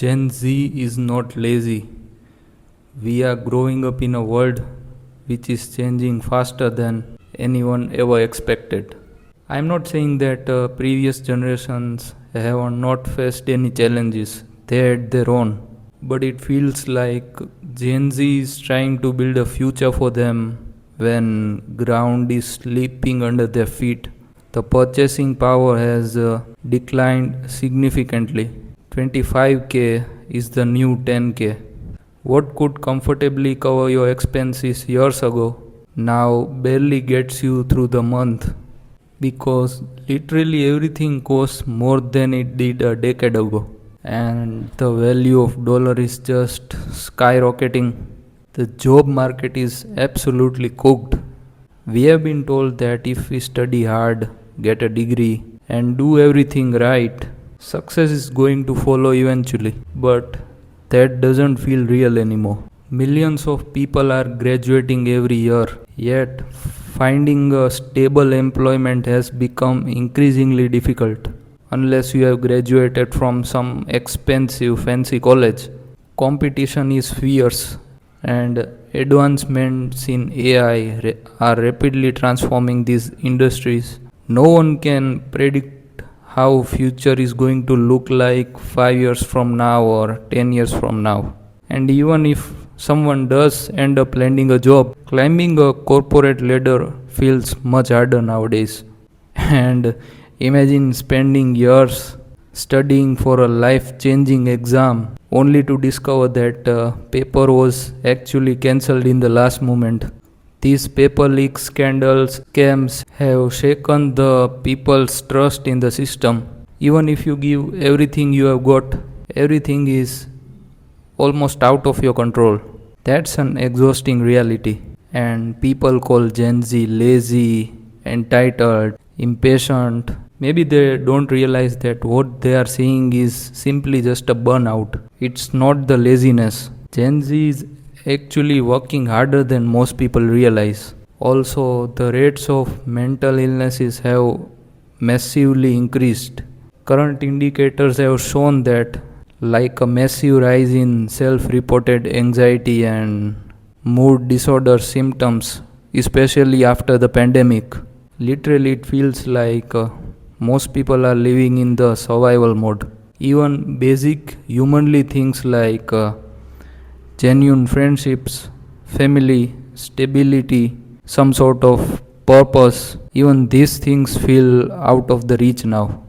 Gen Z is not lazy. We are growing up in a world which is changing faster than anyone ever expected. I'm not saying that previous generations have not faced any challenges, they had their own. But it feels like Gen Z is trying to build a future for them when ground is slipping under their feet. The purchasing power has declined significantly. 25k is the new 10k. What could comfortably cover your expenses years ago now barely gets you through the month because literally everything costs more than it did a decade ago, and the value of dollar is just skyrocketing. The job market is absolutely cooked. We have been told that if we study hard, get a degree, and do everything right, success is going to follow eventually. But that doesn't feel real anymore. Millions of people are graduating every year, yet finding a stable employment has become increasingly difficult unless you have graduated from some expensive fancy college. Competition is fierce, and advancements in AI are rapidly transforming these industries. No one can predict how future is going to look like 5 years from now or 10 years from now. And even if someone does end up landing a job, climbing a corporate ladder feels much harder nowadays. And imagine spending years studying for a life changing exam only to discover that paper was actually cancelled in the last moment. These paper leak scandals, scams have shaken the people's trust in the system. Even if you give everything you have got, everything is almost out of your control. That's an exhausting reality. And people call Gen Z lazy, entitled, impatient. Maybe they don't realize that what they are seeing is simply just a burnout. It's not the laziness. Gen Z is actually working harder than most people realize. Also, the rates of mental illnesses have massively increased. Current indicators have shown that, like a massive rise in self reported anxiety and mood disorder symptoms, especially after the pandemic. Literally, it feels like most people are living in the survival mode. Even basic humanly things like genuine friendships, family, stability, some sort of purpose, even these things feel out of the reach now.